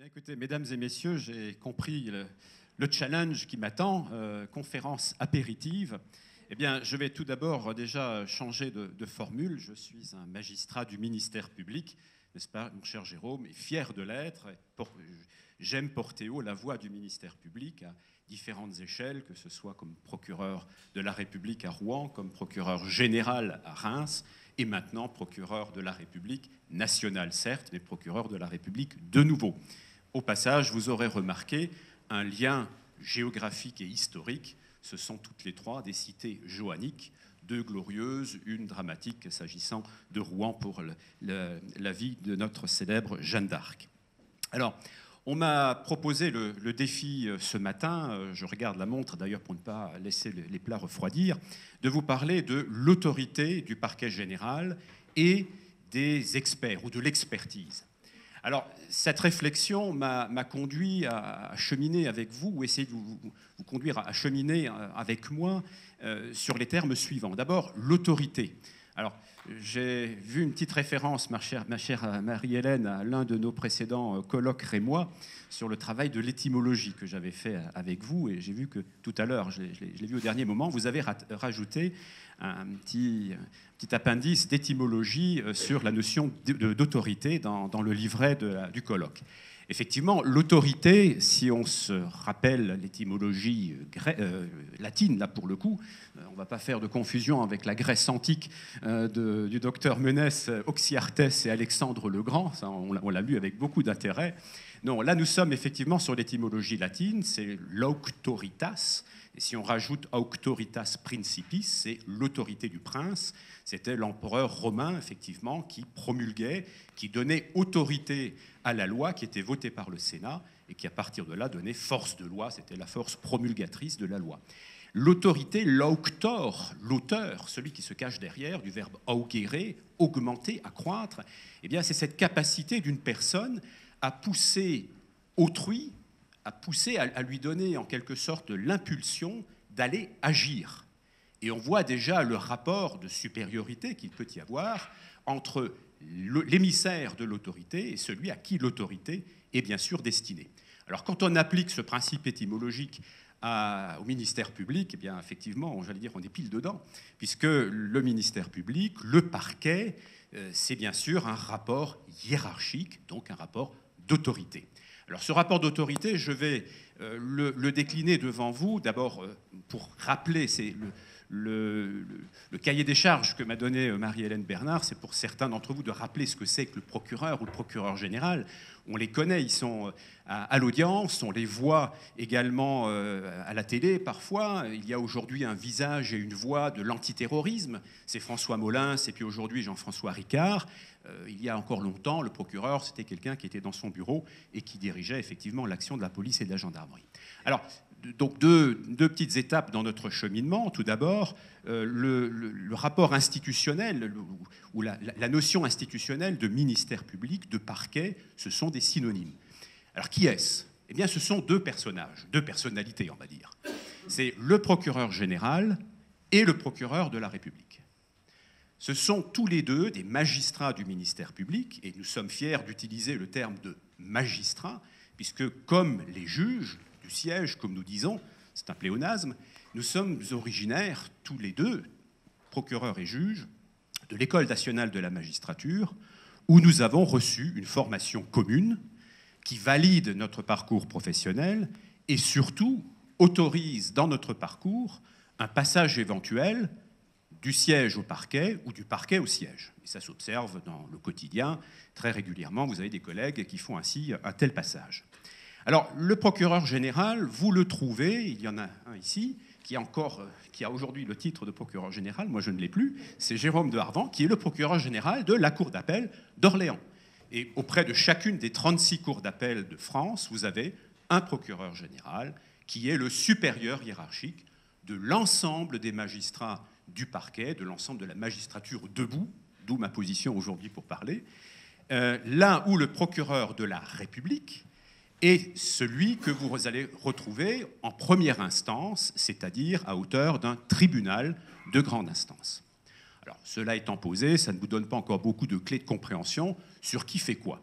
Bien, écoutez, mesdames et messieurs, j'ai compris le challenge qui m'attend, conférence apéritive. Eh bien, je vais tout d'abord déjà changer de formule. Je suis un magistrat du ministère public, n'est-ce pas, mon cher Jérôme, et fier de l'être. J'aime porter haut la voix du ministère public à différentes échelles, que ce soit comme procureur de la République à Rouen, comme procureur général à Reims, et maintenant procureur de la République nationale, certes, mais procureur de la République de nouveau. Au passage, vous aurez remarqué un lien géographique et historique. Ce sont toutes les trois des cités joanniques, deux glorieuses, une dramatique s'agissant de Rouen pour la vie de notre célèbre Jeanne d'Arc. Alors, on m'a proposé le défi ce matin, je regarde la montre d'ailleurs pour ne pas laisser les plats refroidir, de vous parler de l'autorité du parquet général et des experts ou de l'expertise. Alors, cette réflexion m'a conduit à cheminer avec vous, ou essayer de vous conduire à cheminer avec moi sur les termes suivants. D'abord, l'autorité. Alors, j'ai vu une petite référence, ma chère Marie-Hélène, à l'un de nos précédents colloques rémois sur le travail de l'étymologie que j'avais fait avec vous. Et j'ai vu que tout à l'heure, je l'ai vu au dernier moment, vous avez rajouté un petit appendice d'étymologie sur la notion d'autorité dans le livret du colloque. Effectivement, l'autorité, si on se rappelle l'étymologie latine, là pour le coup, on ne va pas faire de confusion avec la Grèce antique du docteur Menès, Oxyartès et Alexandre le Grand, ça, on l'a lu avec beaucoup d'intérêt. Non, là nous sommes effectivement sur l'étymologie latine, c'est l'auctoritas. Et si on rajoute auctoritas principis, c'est l'autorité du prince. C'était l'empereur romain, effectivement, qui promulguait, qui donnait autorité à la loi qui était votée par le Sénat et qui, à partir de là, donnait force de loi. C'était la force promulgatrice de la loi. L'autorité, l'auctor, l'auteur, celui qui se cache derrière, du verbe augere, augmenter, accroître, eh bien, c'est cette capacité d'une personne à pousser autrui, à lui donner en quelque sorte l'impulsion d'aller agir. Et on voit déjà le rapport de supériorité qu'il peut y avoir entre l'émissaire de l'autorité et celui à qui l'autorité est bien sûr destinée. Alors quand on applique ce principe étymologique au ministère public, eh bien effectivement, j'allais dire, on est pile dedans, puisque le ministère public, le parquet, c'est bien sûr un rapport hiérarchique, donc un rapport d'autorité. Alors ce rapport d'autorité, je vais le décliner devant vous, d'abord pour rappeler, c'est le cahier des charges que m'a donné Marie-Hélène Bernard, c'est pour certains d'entre vous de rappeler ce que c'est que le procureur ou le procureur général. On les connaît, ils sont à l'audience, on les voit également à la télé parfois. Il y a aujourd'hui un visage et une voix de l'antiterrorisme, c'est François Molins et puis aujourd'hui Jean-François Ricard. Il y a encore longtemps, le procureur, c'était quelqu'un qui était dans son bureau et qui dirigeait effectivement l'action de la police et de la gendarmerie. Alors, donc deux petites étapes dans notre cheminement. Tout d'abord, le rapport institutionnel ou la notion institutionnelle de ministère public, de parquet, ce sont des synonymes. Alors, qui est-ce ? Eh bien, ce sont deux personnages, deux personnalités, on va dire. C'est le procureur général et le procureur de la République. Ce sont tous les deux des magistrats du ministère public, et nous sommes fiers d'utiliser le terme de magistrat, puisque comme les juges du siège, comme nous disons, c'est un pléonasme, nous sommes originaires, tous les deux, procureurs et juges, de l'École nationale de la magistrature, où nous avons reçu une formation commune qui valide notre parcours professionnel et surtout autorise dans notre parcours un passage éventuel du siège au parquet ou du parquet au siège. Et ça s'observe dans le quotidien. Très régulièrement, vous avez des collègues qui font ainsi un tel passage. Alors, le procureur général, vous le trouvez, il y en a un ici, qui a aujourd'hui le titre de procureur général, moi je ne l'ai plus, c'est Jérôme de Harvan, qui est le procureur général de la Cour d'appel d'Orléans. Et auprès de chacune des 36 cours d'appel de France, vous avez un procureur général qui est le supérieur hiérarchique de l'ensemble des magistrats du parquet, de l'ensemble de la magistrature debout, d'où ma position aujourd'hui pour parler, là où le procureur de la République est celui que vous allez retrouver en première instance, c'est-à-dire à hauteur d'un tribunal de grande instance. Alors, cela étant posé, ça ne vous donne pas encore beaucoup de clés de compréhension sur qui fait quoi.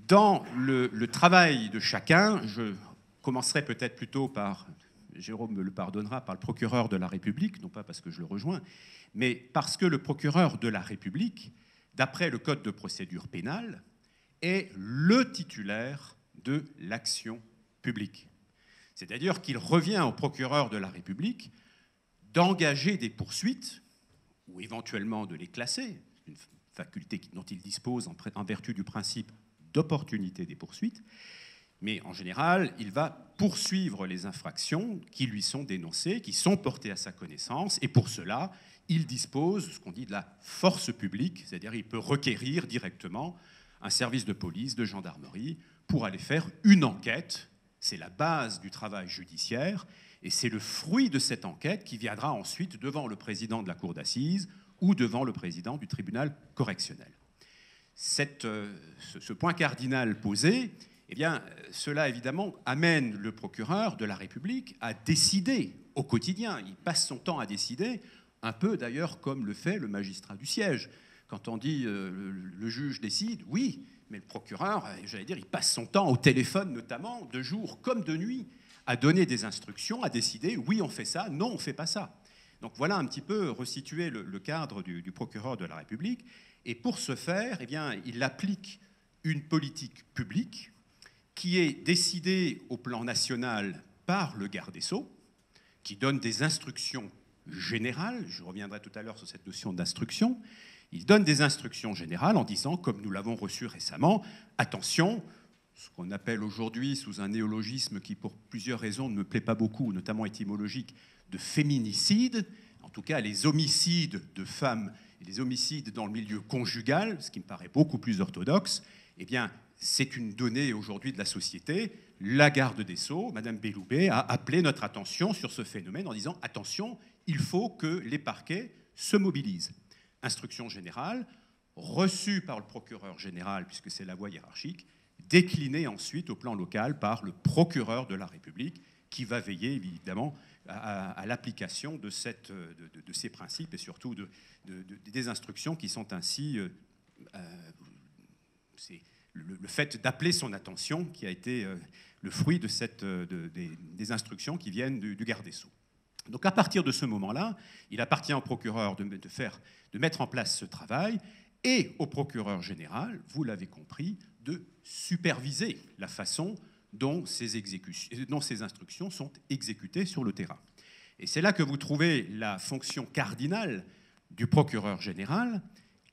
Dans le travail de chacun, je commencerai peut-être plutôt par, Jérôme me le pardonnera, par le procureur de la République, non pas parce que je le rejoins, mais parce que le procureur de la République, d'après le Code de procédure pénale, est le titulaire de l'action publique. C'est-à-dire qu'il revient au procureur de la République d'engager des poursuites, ou éventuellement de les classer, une faculté dont il dispose en vertu du principe d'opportunité des poursuites, mais en général, il va poursuivre les infractions qui lui sont dénoncées, qui sont portées à sa connaissance, et pour cela, il dispose de ce qu'on dit de la force publique, c'est-à-dire il peut requérir directement un service de police, de gendarmerie, pour aller faire une enquête. C'est la base du travail judiciaire, et c'est le fruit de cette enquête qui viendra ensuite devant le président de la cour d'assises ou devant le président du tribunal correctionnel. Ce point cardinal posé, eh bien, cela évidemment amène le procureur de la République à décider au quotidien. Il passe son temps à décider, un peu d'ailleurs comme le fait le magistrat du siège. Quand on dit le juge décide, oui, mais le procureur, j'allais dire, il passe son temps au téléphone notamment, de jour comme de nuit, à donner des instructions, à décider, oui, on fait ça, non, on ne fait pas ça. Donc voilà un petit peu resituer le cadre du procureur de la République. Et pour ce faire, eh bien, il applique une politique publique qui est décidée au plan national par le garde des Sceaux, qui donne des instructions générales. Je reviendrai tout à l'heure sur cette notion d'instruction. Il donne des instructions générales en disant, comme nous l'avons reçu récemment, attention, ce qu'on appelle aujourd'hui, sous un néologisme qui pour plusieurs raisons ne me plaît pas beaucoup, notamment étymologique, de féminicide, en tout cas les homicides de femmes et les homicides dans le milieu conjugal, ce qui me paraît beaucoup plus orthodoxe, eh bien, c'est une donnée aujourd'hui de la société. La garde des Sceaux, Madame Belloubet, a appelé notre attention sur ce phénomène en disant « Attention, il faut que les parquets se mobilisent ». Instruction générale, reçue par le procureur général, puisque c'est la voie hiérarchique, déclinée ensuite au plan local par le procureur de la République, qui va veiller évidemment à l'application de ces principes et surtout des instructions qui sont ainsi... c'est le fait d'appeler son attention qui a été le fruit des instructions qui viennent du garde des Sceaux. Donc à partir de ce moment-là, il appartient au procureur de mettre en place ce travail et au procureur général, vous l'avez compris, de superviser la façon dont ces instructions sont exécutées sur le terrain. Et c'est là que vous trouvez la fonction cardinale du procureur général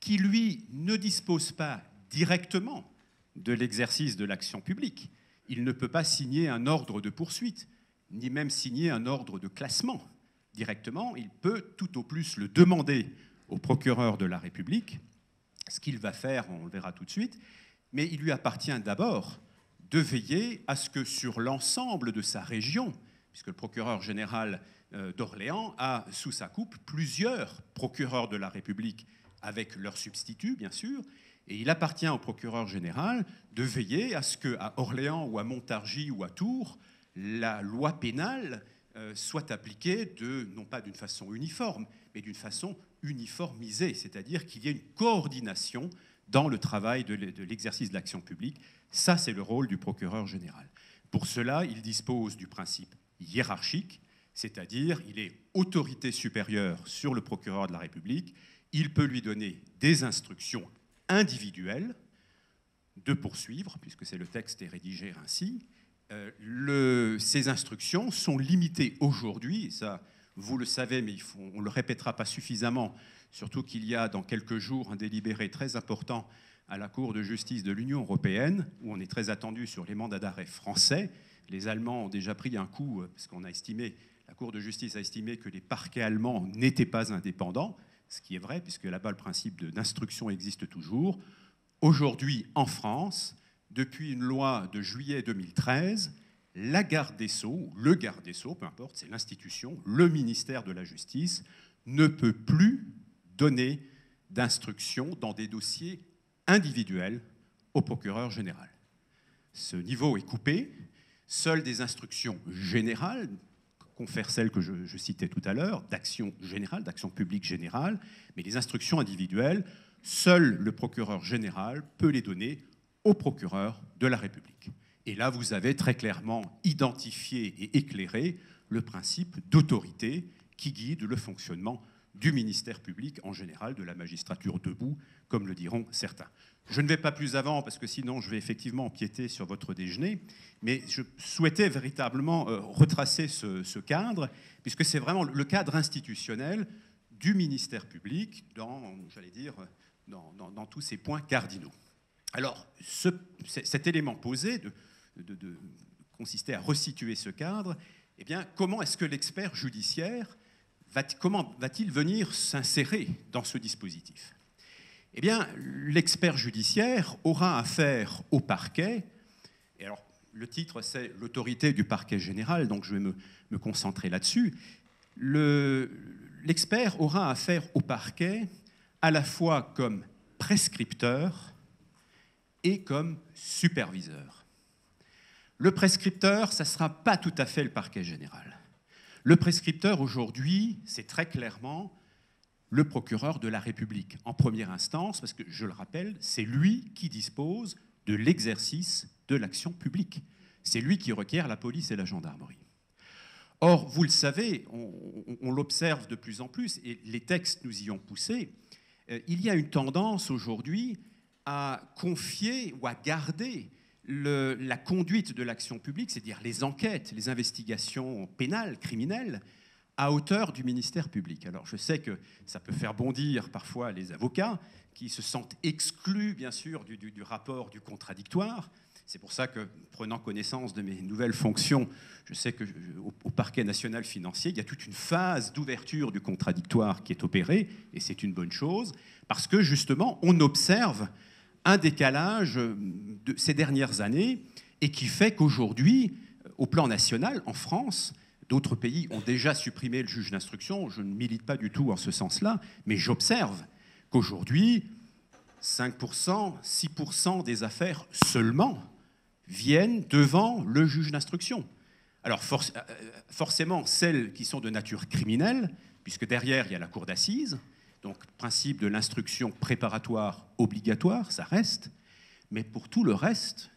qui, lui, ne dispose pas directement de l'exercice de l'action publique. Il ne peut pas signer un ordre de poursuite, ni même signer un ordre de classement directement. Il peut tout au plus le demander au procureur de la République, ce qu'il va faire, on le verra tout de suite, mais il lui appartient d'abord de veiller à ce que sur l'ensemble de sa région, puisque le procureur général d'Orléans a sous sa coupe plusieurs procureurs de la République avec leurs substituts, bien sûr, et il appartient au procureur général de veiller à ce qu'à Orléans ou à Montargis ou à Tours, la loi pénale soit appliquée non pas d'une façon uniforme, mais d'une façon uniformisée, c'est-à-dire qu'il y ait une coordination dans le travail de l'exercice de l'action publique. Ça, c'est le rôle du procureur général. Pour cela, il dispose du principe hiérarchique, c'est-à-dire il est autorité supérieure sur le procureur de la République, il peut lui donner des instructions individuelles de poursuivre, puisque le texte est rédigé ainsi. Ces instructions sont limitées aujourd'hui, et ça vous le savez, mais on ne le répétera pas suffisamment, surtout qu'il y a dans quelques jours un délibéré très important à la Cour de justice de l'Union européenne, où on est très attendu sur les mandats d'arrêt français. Les Allemands ont déjà pris un coup, parce qu'on a estimé, la Cour de justice a estimé que les parquets allemands n'étaient pas indépendants, ce qui est vrai, puisque là-bas le principe d'instruction existe toujours. Aujourd'hui, en France, depuis une loi de juillet 2013, la garde des Sceaux, le garde des Sceaux, peu importe, c'est l'institution, le ministère de la Justice, ne peut plus donner d'instructions dans des dossiers individuels au procureur général. Ce niveau est coupé. Seules des instructions générales, confèrent celles que je citais tout à l'heure, d'action générale, d'action publique générale, mais les instructions individuelles, seul le procureur général peut les donner au procureur de la République. Et là, vous avez très clairement identifié et éclairé le principe d'autorité qui guide le fonctionnement du ministère public en général, de la magistrature debout, comme le diront certains. Je ne vais pas plus avant, parce que sinon je vais effectivement empiéter sur votre déjeuner, mais je souhaitais véritablement retracer ce cadre, puisque c'est vraiment le cadre institutionnel du ministère public dans, j'allais dire, dans tous ces points cardinaux. Alors, cet élément posé consistait à resituer ce cadre. Eh bien, comment est-ce que l'expert judiciaire comment va-t-il venir s'insérer dans ce dispositif? Eh bien, l'expert judiciaire aura affaire au parquet. Et alors, le titre, c'est l'autorité du parquet général, donc je vais me concentrer là-dessus. L'expert aura affaire au parquet à la fois comme prescripteur et comme superviseur. Le prescripteur, ça ne sera pas tout à fait le parquet général. Le prescripteur, aujourd'hui, c'est très clairement le procureur de la République, en première instance, parce que, je le rappelle, c'est lui qui dispose de l'exercice de l'action publique. C'est lui qui requiert la police et la gendarmerie. Or, vous le savez, on l'observe de plus en plus, et les textes nous y ont poussé, il y a une tendance aujourd'hui à confier ou à garder la conduite de l'action publique, c'est-à-dire les enquêtes, les investigations pénales, criminelles, à hauteur du ministère public. Alors je sais que ça peut faire bondir parfois les avocats qui se sentent exclus, bien sûr, du rapport du contradictoire. C'est pour ça que, prenant connaissance de mes nouvelles fonctions, je sais qu'au parquet national financier, il y a toute une phase d'ouverture du contradictoire qui est opérée, et c'est une bonne chose, parce que justement, on observe un décalage de ces dernières années et qui fait qu'aujourd'hui, au plan national, en France, d'autres pays ont déjà supprimé le juge d'instruction. Je ne milite pas du tout en ce sens-là, mais j'observe qu'aujourd'hui, 5%, 6% des affaires seulement viennent devant le juge d'instruction. Alors forcément, celles qui sont de nature criminelle, puisque derrière, il y a la cour d'assises, donc principe de l'instruction préparatoire obligatoire, ça reste, mais pour tout le reste,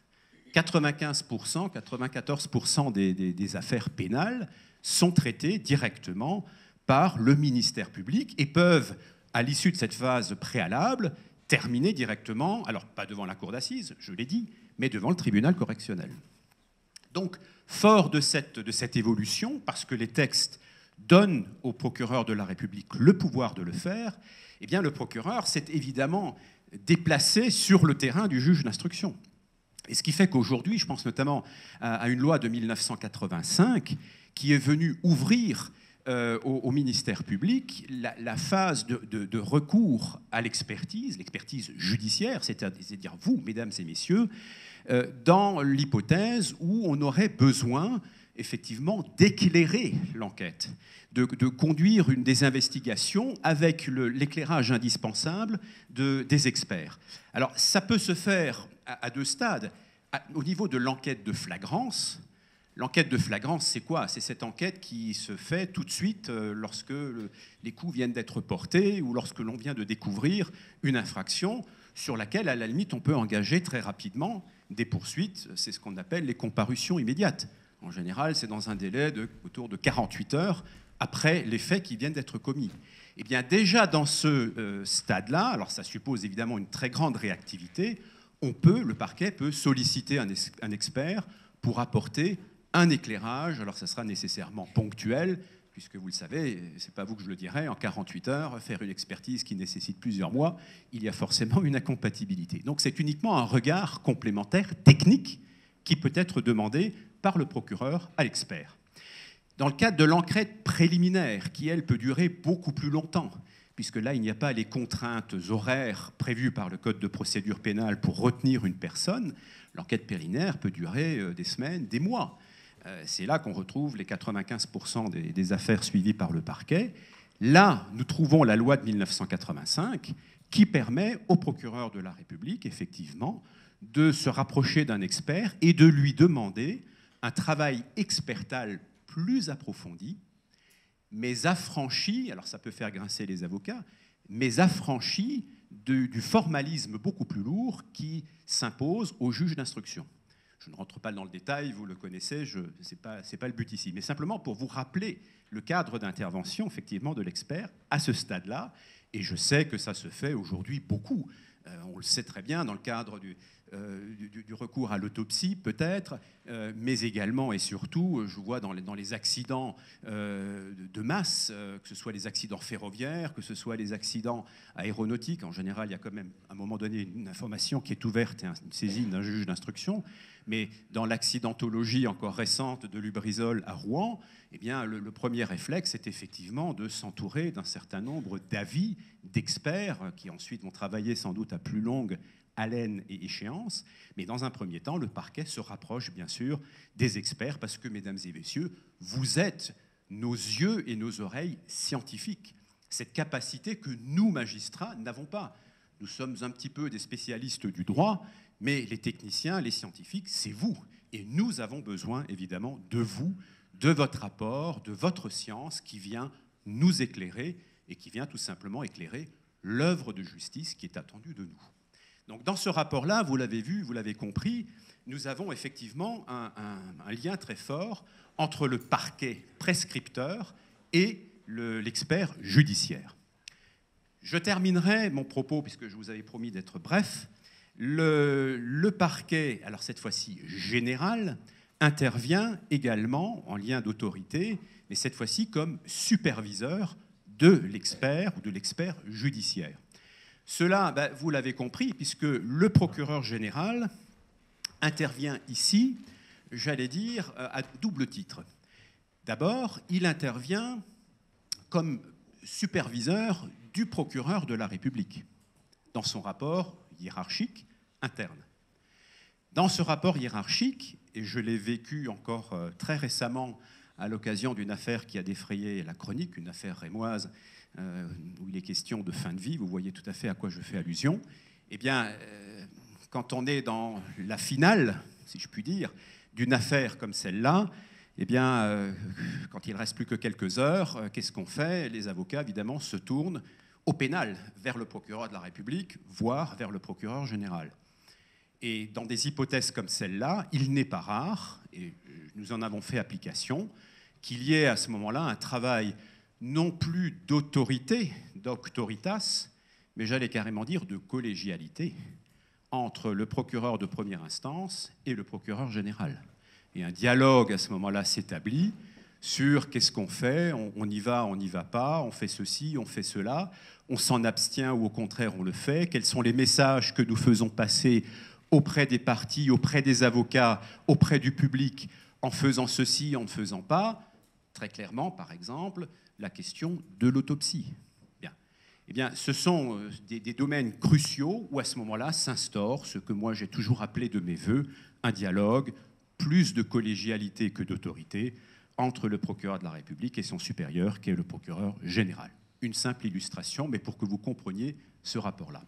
95%, 94% des affaires pénales sont traitées directement par le ministère public et peuvent, à l'issue de cette phase préalable, terminer directement, alors pas devant la cour d'assises, je l'ai dit, mais devant le tribunal correctionnel. Donc, fort de cette évolution, parce que les textes donnent au procureur de la République le pouvoir de le faire, eh bien le procureur s'est évidemment déplacé sur le terrain du juge d'instruction. Et ce qui fait qu'aujourd'hui, je pense notamment à une loi de 1985 qui est venue ouvrir au ministère public la phase de recours à l'expertise judiciaire, c'est-à-dire vous, mesdames et messieurs, dans l'hypothèse où on aurait besoin effectivement d'éclairer l'enquête, de conduire des investigations avec l'éclairage indispensable des experts. Alors ça peut se faire à deux stades. Au niveau de l'enquête de flagrance, l'enquête de flagrance, c'est quoi? C'est cette enquête qui se fait tout de suite lorsque les coups viennent d'être portés ou lorsque l'on vient de découvrir une infraction sur laquelle, à la limite, on peut engager très rapidement des poursuites. C'est ce qu'on appelle les comparutions immédiates. En général, c'est dans un délai autour de 48 heures après les faits qui viennent d'être commis. Eh bien, déjà dans ce stade-là, alors ça suppose évidemment une très grande réactivité, le parquet peut solliciter un expert pour apporter un éclairage. Alors ça sera nécessairement ponctuel, puisque vous le savez, c'est pas vous que je le dirai, en 48 heures, faire une expertise qui nécessite plusieurs mois, il y a forcément une incompatibilité. Donc c'est uniquement un regard complémentaire, technique, qui peut être demandé par le procureur à l'expert. Dans le cadre de l'enquête préliminaire, qui, elle, peut durer beaucoup plus longtemps, puisque là, il n'y a pas les contraintes horaires prévues par le Code de procédure pénale pour retenir une personne, l'enquête préliminaire peut durer des semaines, des mois. C'est là qu'on retrouve les 95% des affaires suivies par le parquet. Là, nous trouvons la loi de 1985 qui permet au procureur de la République, effectivement, de se rapprocher d'un expert et de lui demander un travail expertal plus approfondi, mais affranchi, alors ça peut faire grincer les avocats, mais affranchi du formalisme beaucoup plus lourd qui s'impose au juge d'instruction. Je ne rentre pas dans le détail, vous le connaissez, ce n'est pas le but ici, mais simplement pour vous rappeler le cadre d'intervention effectivement de l'expert à ce stade-là, et je sais que ça se fait aujourd'hui beaucoup. On le sait très bien dans le cadre du recours à l'autopsie peut-être, mais également et surtout, je vois dans les accidents de masse, que ce soit les accidents ferroviaires, que ce soit les accidents aéronautiques. En général, il y a quand même à un moment donné une information qui est ouverte et une saisine d'un juge d'instruction. Mais dans l'accidentologie encore récente de Lubrizol à Rouen, eh bien, le premier réflexe est effectivement de s'entourer d'un certain nombre d'avis d'experts qui ensuite vont travailler sans doute à plus longue haleine et échéance. Mais dans un premier temps, le parquet se rapproche bien sûr des experts parce que, mesdames et messieurs, vous êtes nos yeux et nos oreilles scientifiques. Cette capacité que nous, magistrats, n'avons pas. Nous sommes un petit peu des spécialistes du droit, mais les techniciens, les scientifiques, c'est vous. Et nous avons besoin, évidemment, de vous, de votre apport, de votre science qui vient nous éclairer et qui vient tout simplement éclairer l'œuvre de justice qui est attendue de nous. Donc, dans ce rapport-là, vous l'avez vu, vous l'avez compris, nous avons effectivement un lien très fort entre le parquet prescripteur et l'expert judiciaire. Je terminerai mon propos, puisque je vous avais promis d'être bref. Le parquet, alors cette fois-ci général, intervient également en lien d'autorité, mais cette fois-ci comme superviseur de l'expert ou de l'expert judiciaire. Cela, vous l'avez compris, puisque le procureur général intervient ici, j'allais dire, à double titre. D'abord, il intervient comme superviseur du procureur de la République dans son rapport hiérarchique interne. Dans ce rapport hiérarchique, et je l'ai vécu encore très récemment à l'occasion d'une affaire qui a défrayé la chronique, une affaire rémoise, où il est question de fin de vie, vous voyez tout à fait à quoi je fais allusion, eh bien, quand on est dans la finale, si je puis dire, d'une affaire comme celle-là, eh bien, quand il ne reste plus que quelques heures, qu'est-ce qu'on fait? Les avocats, évidemment, se tournent au pénal, vers le procureur de la République, voire vers le procureur général. Et dans des hypothèses comme celle-là, il n'est pas rare, et nous en avons fait application, qu'il y ait à ce moment-là un travail non plus d'autorité, d'auctoritas, mais j'allais carrément dire de collégialité entre le procureur de première instance et le procureur général. Et un dialogue à ce moment-là s'établit sur qu'est-ce qu'on fait, on y va, on n'y va pas, on fait ceci, on fait cela, on s'en abstient ou au contraire on le fait, quels sont les messages que nous faisons passer auprès des parties, auprès des avocats, auprès du public, en faisant ceci, en ne faisant pas. Très clairement, par exemple, la question de l'autopsie. Bien. Eh bien, ce sont des domaines cruciaux où à ce moment-là s'instaure ce que moi j'ai toujours appelé de mes voeux un dialogue, plus de collégialité que d'autorité, entre le procureur de la République et son supérieur, qui est le procureur général. Une simple illustration, mais pour que vous compreniez ce rapport-là.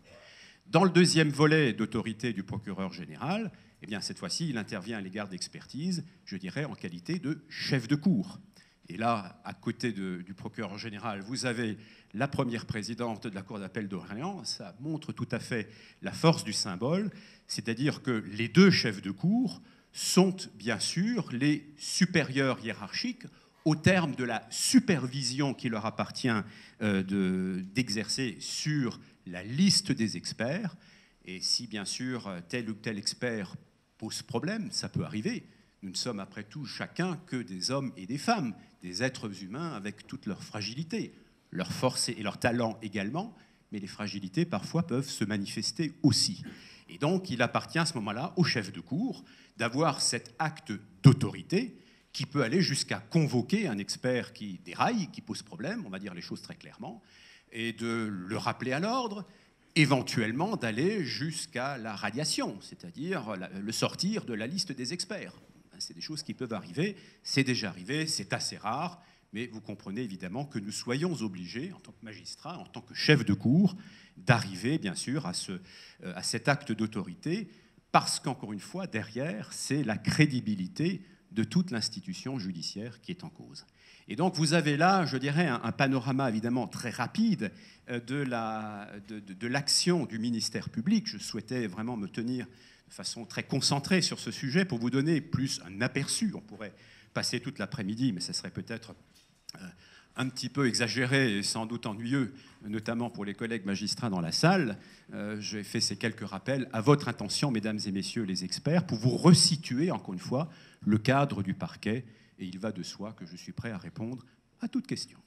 Dans le deuxième volet d'autorité du procureur général, eh bien, cette fois-ci, il intervient à l'égard d'expertise, je dirais, en qualité de chef de cour. Et là, à côté du procureur général, vous avez la première présidente de la Cour d'appel d'Orléans. Ça montre tout à fait la force du symbole, c'est-à-dire que les deux chefs de cour sont bien sûr les supérieurs hiérarchiques au terme de la supervision qui leur appartient d'exercer sur la liste des experts. Et si bien sûr tel ou tel expert pose problème, ça peut arriver. Nous ne sommes après tout chacun que des hommes et des femmes, des êtres humains avec toutes leurs fragilités, leurs forces et leurs talents également, mais les fragilités parfois peuvent se manifester aussi. Et donc il appartient à ce moment-là au chef de cour d'avoir cet acte d'autorité qui peut aller jusqu'à convoquer un expert qui déraille, qui pose problème, on va dire les choses très clairement, et de le rappeler à l'ordre, éventuellement d'aller jusqu'à la radiation, c'est-à-dire le sortir de la liste des experts. C'est des choses qui peuvent arriver, c'est déjà arrivé, c'est assez rare, mais vous comprenez évidemment que nous soyons obligés, en tant que magistrats, en tant que chef de cour, d'arriver bien sûr à cet acte d'autorité, parce qu'encore une fois, derrière, c'est la crédibilité de toute l'institution judiciaire qui est en cause. Et donc vous avez là, je dirais, un panorama évidemment très rapide de l'action du ministère public. Je souhaitais vraiment me tenir de façon très concentrée sur ce sujet pour vous donner plus un aperçu. On pourrait passer toute l'après-midi, mais ce serait peut-être un petit peu exagéré et sans doute ennuyeux, notamment pour les collègues magistrats dans la salle. J'ai fait ces quelques rappels à votre intention, mesdames et messieurs les experts, pour vous resituer, encore une fois, le cadre du parquet. Et il va de soi que je suis prêt à répondre à toute question.